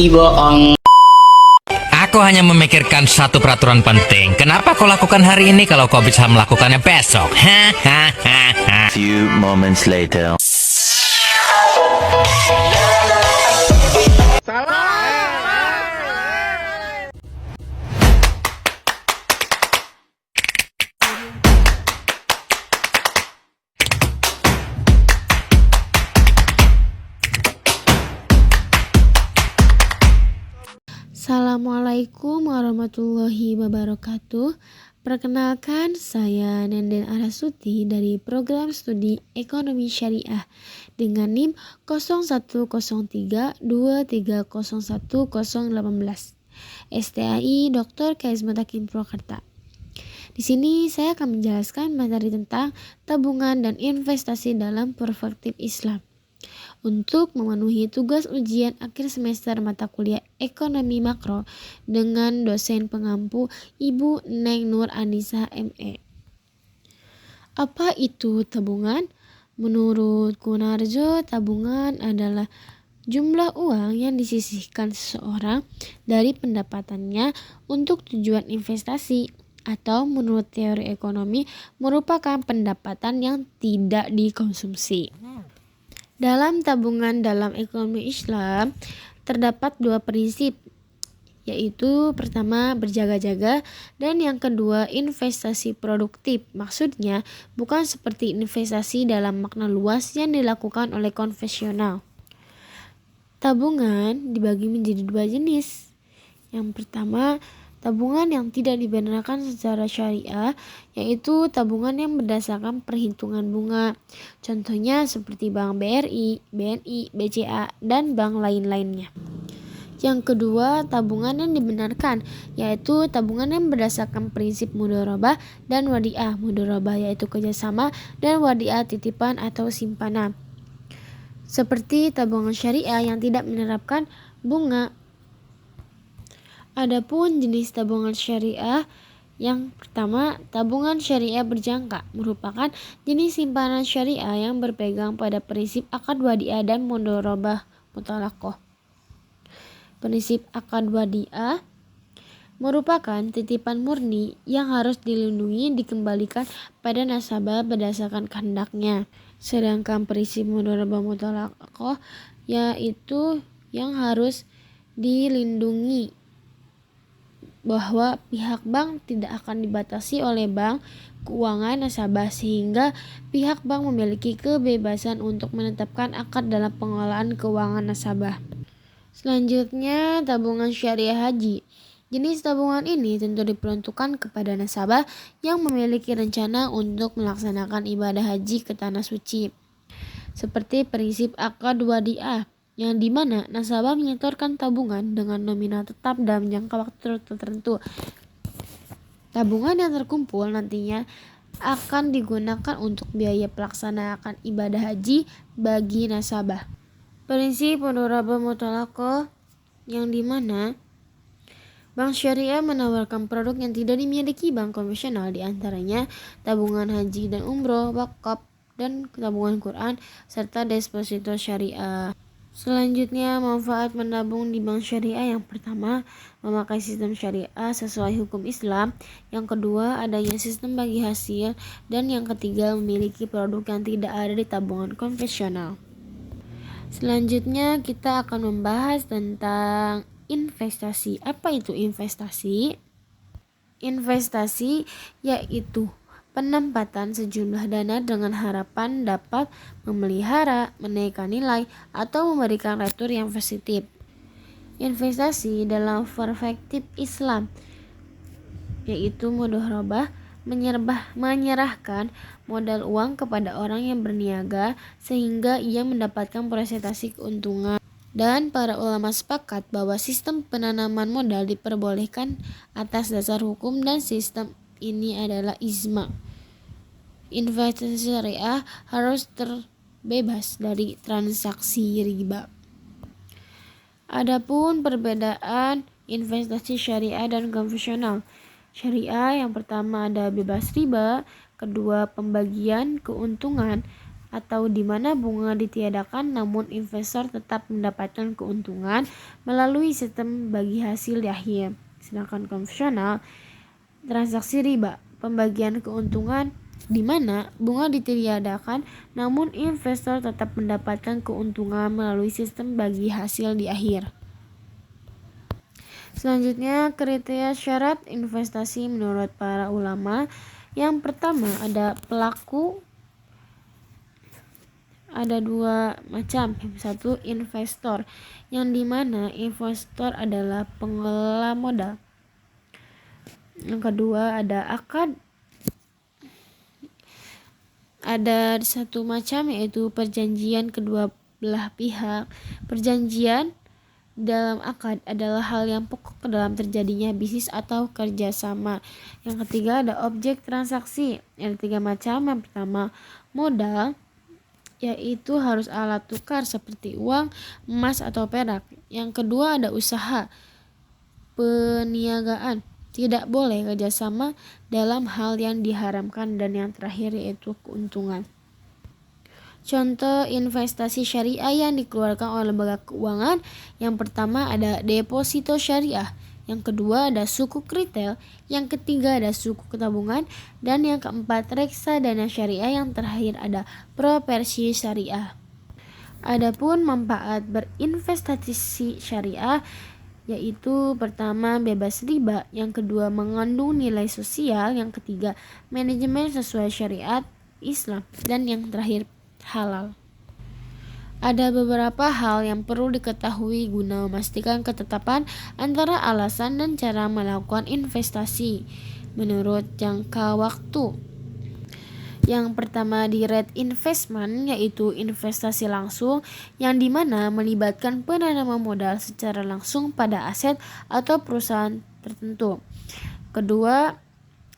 bohong. Aku hanya memikirkan satu peraturan penting. Kenapa kau lakukan hari ini kalau kau bisa melakukannya besok? Few moments later. Assalamualaikum warahmatullahi wabarakatuh. Perkenalkan, saya Nenden Arasuti dari program studi Ekonomi Syariah dengan NIM 0132301018 STAI Dr. Kaisma Takim Purwakarta. Di sini saya akan menjelaskan materi tentang tabungan dan investasi dalam perspektif Islam. Untuk memenuhi tugas ujian akhir semester mata kuliah Ekonomi Makro dengan dosen pengampu Ibu Neng Nur Anissa ME. Apa itu tabungan? Menurut Kunarjo, tabungan adalah jumlah uang yang disisihkan seseorang dari pendapatannya untuk tujuan investasi, atau menurut teori ekonomi merupakan pendapatan yang tidak dikonsumsi. Dalam tabungan dalam ekonomi Islam terdapat dua prinsip, yaitu pertama berjaga-jaga dan yang kedua investasi produktif. Maksudnya bukan seperti investasi dalam makna luas yang dilakukan oleh konvensional. Tabungan dibagi menjadi dua jenis. Yang pertama, tabungan yang tidak dibenarkan secara syariah, yaitu tabungan yang berdasarkan perhitungan bunga. Contohnya seperti Bank BRI, BNI, BCA, dan bank lain-lainnya. Yang kedua, tabungan yang dibenarkan, yaitu tabungan yang berdasarkan prinsip mudharabah dan wadiah. Mudharabah yaitu kerjasama dan wadiah titipan atau simpanan. Seperti tabungan syariah yang tidak menerapkan bunga. Adapun jenis tabungan syariah, yang pertama, tabungan syariah berjangka merupakan jenis simpanan syariah yang berpegang pada prinsip akad wadiah dan mudharabah mutalaqah. Prinsip akad wadiah merupakan titipan murni yang harus dilindungi dikembalikan pada nasabah berdasarkan kehendaknya. Sedangkan prinsip mudharabah mutalaqah yaitu yang harus dilindungi bahwa pihak bank tidak akan dibatasi oleh bank keuangan nasabah, sehingga pihak bank memiliki kebebasan untuk menetapkan akad dalam pengelolaan keuangan nasabah. Selanjutnya, tabungan syariah haji. Jenis tabungan ini tentu diperuntukkan kepada nasabah yang memiliki rencana untuk melaksanakan ibadah haji ke tanah suci. Seperti prinsip akad wadiah, yang dimana nasabah menyetorkan tabungan dengan nominal tetap dalam jangka waktu tertentu. Tabungan yang terkumpul nantinya akan digunakan untuk biaya pelaksanaan ibadah haji bagi nasabah. Prinsip mudharabah mutalaqah, yang dimana bank syariah menawarkan produk yang tidak dimiliki bank konvensional, diantaranya tabungan haji dan umroh, wakaf, dan tabungan Quran, serta deposito syariah. Selanjutnya, manfaat menabung di bank syariah. Yang pertama, memakai sistem syariah sesuai hukum Islam. Yang kedua, adanya sistem bagi hasil. Dan yang ketiga, memiliki produk yang tidak ada di tabungan konvensional. Selanjutnya, kita akan membahas tentang investasi. Apa itu investasi? Investasi yaitu penempatan sejumlah dana dengan harapan dapat memelihara, menaikkan nilai, atau memberikan retur yang positif. Investasi dalam perspektif Islam yaitu mudharabah, menyerahkan modal uang kepada orang yang berniaga sehingga ia mendapatkan presentasi keuntungan. Dan para ulama sepakat bahwa sistem penanaman modal diperbolehkan atas dasar hukum dan sistem ini adalah ijma. Investasi syariah harus terbebas dari transaksi riba. Adapun perbedaan investasi syariah dan konvensional. Syariah yang pertama ada bebas riba, kedua pembagian keuntungan atau di mana bunga ditiadakan namun investor tetap mendapatkan keuntungan melalui sistem bagi hasil di akhir. Sedangkan konvensional, transaksi riba, pembagian keuntungan di mana bunga ditiadakan namun investor tetap mendapatkan keuntungan melalui sistem bagi hasil di akhir. Selanjutnya, kriteria syarat investasi menurut para ulama. Yang pertama, ada pelaku. Ada dua macam. Yang satu, investor, yang dimana investor adalah pengelola modal. Yang kedua, ada akad. Ada satu macam, yaitu perjanjian kedua belah pihak. Perjanjian dalam akad adalah hal yang pokok dalam terjadinya bisnis atau kerjasama. Yang ketiga, ada objek transaksi. Ada tiga macam. Yang pertama, modal, yaitu harus alat tukar seperti uang, emas, atau perak. Yang kedua, ada usaha, peniagaan, tidak boleh kerjasama dalam hal yang diharamkan. Dan yang terakhir yaitu keuntungan. Contoh investasi syariah yang dikeluarkan oleh lembaga keuangan. Yang pertama ada deposito syariah, yang kedua ada sukuk retail, yang ketiga ada sukuk tabungan, dan yang keempat reksadana syariah, yang terakhir ada properti syariah. Adapun manfaat berinvestasi syariah, yaitu pertama bebas riba, yang kedua mengandung nilai sosial, yang ketiga manajemen sesuai syariat Islam, dan yang terakhir halal. Ada beberapa hal yang perlu diketahui guna memastikan ketetapan antara alasan dan cara melakukan investasi menurut jangka waktu. Yang pertama, direct investment, yaitu investasi langsung yang dimana melibatkan penanaman modal secara langsung pada aset atau perusahaan tertentu. Kedua,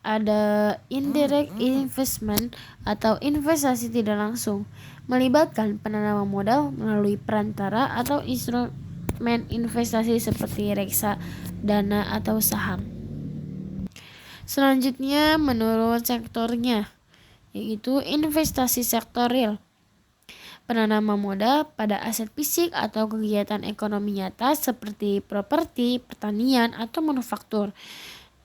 ada indirect investment atau investasi tidak langsung, melibatkan penanaman modal melalui perantara atau instrumen investasi seperti reksadana atau saham. Selanjutnya, menurut sektornya, yaitu investasi sektor real, penanaman modal pada aset fisik atau kegiatan ekonomi nyata seperti properti, pertanian, atau manufaktur.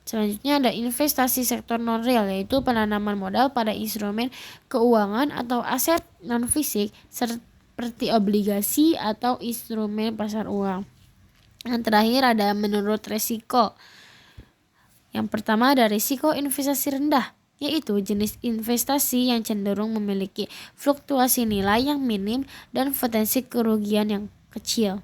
Selanjutnya ada investasi sektor non-real, yaitu penanaman modal pada instrumen keuangan atau aset non-fisik seperti obligasi atau instrumen pasar uang. Yang terakhir ada menurut resiko. Yang pertama ada risiko investasi rendah, yaitu jenis investasi yang cenderung memiliki fluktuasi nilai yang minim dan potensi kerugian yang kecil.